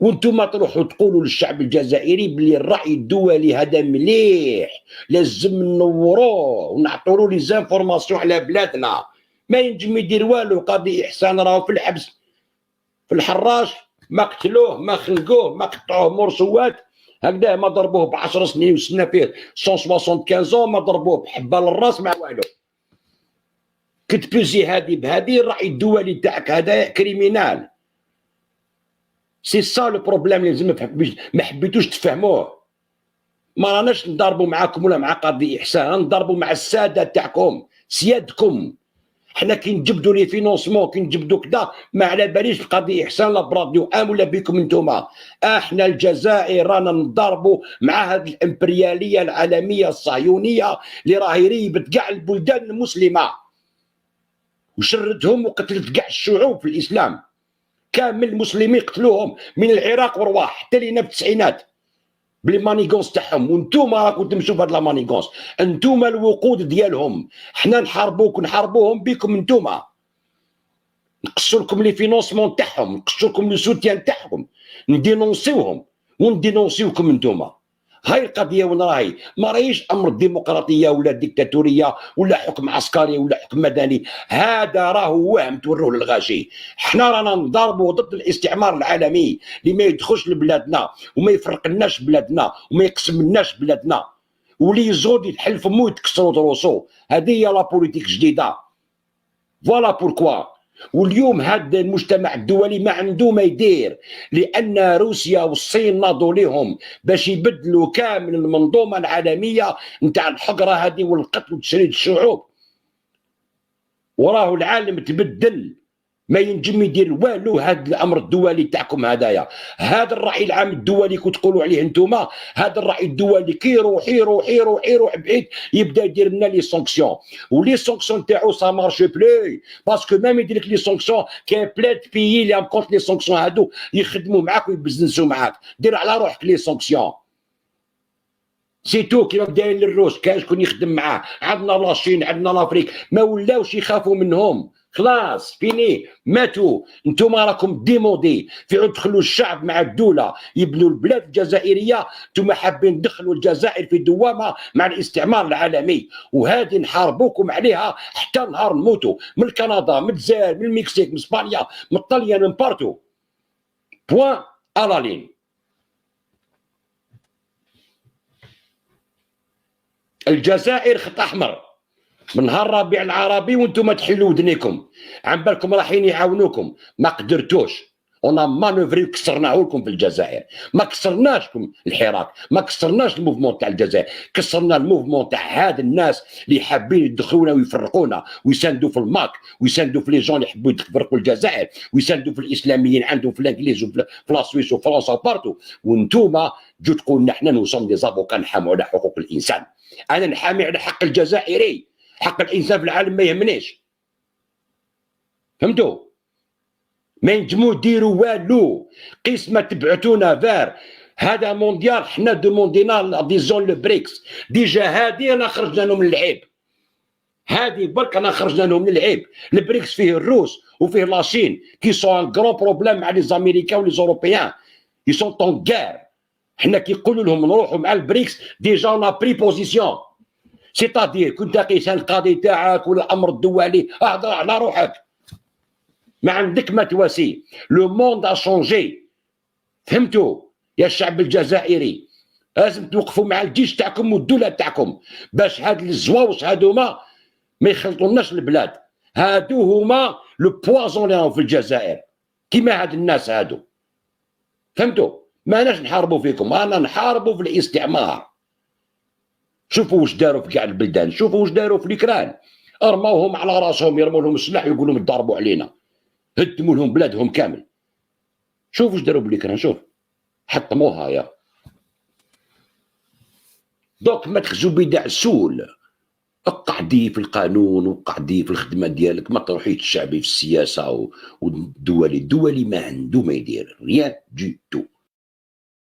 وانتم تروحوا تقولوا للشعب الجزائري بلي الرأي الدولي هذا مليح، لازم نوروه ونعطولو لي زانفورماسيون على بلادنا. ما ينجم يدير والو. قاضي إحسان راهو في الحبس في الحراش، ما قتلوه ما خنقوه ما قطعوه مرسوات هكذا، ما ضربوه ب10 سنين وسنه فيه 175 ما ضربوه بحبه للراس ما والو. كتبوزي هادي بهادي الرأي الدولي تاعك هذا كريمينال. سي سا لو بروبليم اللي لازم ما حبيتوش تفهموه. ما راناش نضربوا معاكم ولا مع قاضي إحسان، نضربوا مع السادة تاعكم سيادكم. حنا كي نجبدوا لي فينونسمون كي نجبدوا كذا ما على باليش بقاضي إحسان لا براديو ام ولا بكم نتوما. احنا الجزائر رانا نضربوا مع هذه الامبرياليه العالميه الصهيونيه اللي راهي ريبت كاع البلدان المسلمه وشردهم وقتلت كاع الشعوب في الاسلام كامل. المسلمين قتلوهم من العراق ورواح حتى لينا في التسعينات بلي مانيغونس تاعهم، وانتوما راكم تمشوا بهاد لا مانيغونس، انتوما الوقود ديالهم. حنا نحاربوهم بكم انتوما، نقصوا لكم لي فينونسمون تاعهم، نقصوا لكم لو سوتيان تاعهم، ندينونسيوهم وندينونسيوكم انتوما. هاي القضيه وين راهي؟ ما راهيش امر ديمقراطيه ولا ديكتاتوريه ولا حكم عسكري ولا حكم مدني، هذا راهو وهم توروه للغاشي. حنا رانا نضربوا ضد الاستعمار العالمي اللي ما يدخلش لبلادنا وما يفرقناش بلادنا وما يقسمناش بلادنا واللي يزود يتحل فمو ويتكسروا دروسو. هذه هي لا بوليتيك جديده. فوالا بوركوا. واليوم هذا المجتمع الدولي ما عنده ما يدير، لان روسيا والصين ناضوا لهم باش يبدلوا كامل المنظومه العالميه نتاع الحقره هذه والقتل وتشريد الشعوب. وراه العالم تبدل، ما ينجم يدير والو هذا الامر الدولي تاعكم هذايا. هذا الراي العام الدولي كنت تقولوا عليه انتوما، هذا الراي الدولي كي يروح بعيد يبدا يدير لنا لي سانكسيون، ولي سانكسيون تاعو سا مارش بلي باسكو ميم يدير لك لي سانكسيون كاين بلاد بيي اللي كونت لي سانكسيون هادو يخدموا معاك ويبزنسوا معاك. دير على روحك لي سانكسيون سي تو. كيما دايرين للروس كاين شكون يخدم معاه، عندنا لاشين عندنا لافريك ما ولاوش يخافوا منهم، خلاص فيني ماتوا. انتوما راكم ديمودي في عود تخلوا الشعب مع الدوله يبنوا البلاد الجزائريه، انتوما حابين تدخلوا الجزائر في دوامه مع الاستعمار العالمي، وهذه نحاربوكم عليها حتى نهار نموتوا. من كندا من الجزائر من المكسيك من اسبانيا من الطليان من بارتو. بوان الالين. الجزائر خط احمر من نهار الربيع العربي وانتم تحلوا ودنيكم، عن بالكم رايحين يعاونوكم ما قدرتوش. ونا مانوفري كسرناه لكم في الجزائر، ما كسرناشكم الحراك، ما كسرناش الموفمون تاع الجزائر، كسرنا الموفمون تاع هاد الناس اللي حابين يدخلونا ويفرقونا ويساندوا في الماك ويساندوا في لي جون اللي يحبوا يفرقوا الجزائر ويساندوا في الاسلاميين عندهم في الانجليز وفي لاسويس وفرنسا وبارتو. وانتوما جو تقول نحن نوصل دي زافوكا نحاموا على حقوق الانسان. انا نحامي على حق الجزائري، حق الانسان في العالم ما يهمنيش. فهمتوا؟ ما ينجموا يديروا والو قيس ما تبعتونا فار هذا مونديال. حنا دوموندينا ديزون لو بريكس ديجا، هذه انا خرجنا لهم من العيب، هذه برك انا خرجنا لهم من العيب. البريكس فيه الروس وفيه لاشين كي سون ان كرون بروبليم مع لي زاميريكان ولي زوروبيان كي سون طون كار. حنا كي يقولوا لهم نروحوا مع البريكس ديجا انا بري بوزيسيون، سيتادير كنت قيس القاضي تاعك ولا الامر الدولي اهضر على روحك، ما عندك ما تواسي. لو موند ا شونجي. فهمتوا يا الشعب الجزائري؟ لازم توقفوا مع الجيش تاعكم والدوله تاعكم باش هاد الزواوش هادوما ما يخلطولناش البلاد. هادو هما لو بوازون اللي راهم في الجزائر كيما هاد الناس هادو. فهمتوا؟ ماناش نحاربوا فيكم، رانا نحاربوا في الاستعمار. شوفوا واش داروا في كاع البلدان، شوفوا واش داروا في اليوكران، ارموهم على راسهم يرموا لهم السلاح ويقولوا لهم تضربوا علينا، هدموا لهم بلادهم كامل. شوف واش داروا باليوكران، شوف حطموها يا دوك. ما تخزوا بدع السول، اقعدي في القانون وقعدي في الخدمه ديالك، ما تروحيش تشعبي في السياسه والدولي. الدولي ما عنده ما يدير ريان دي تو.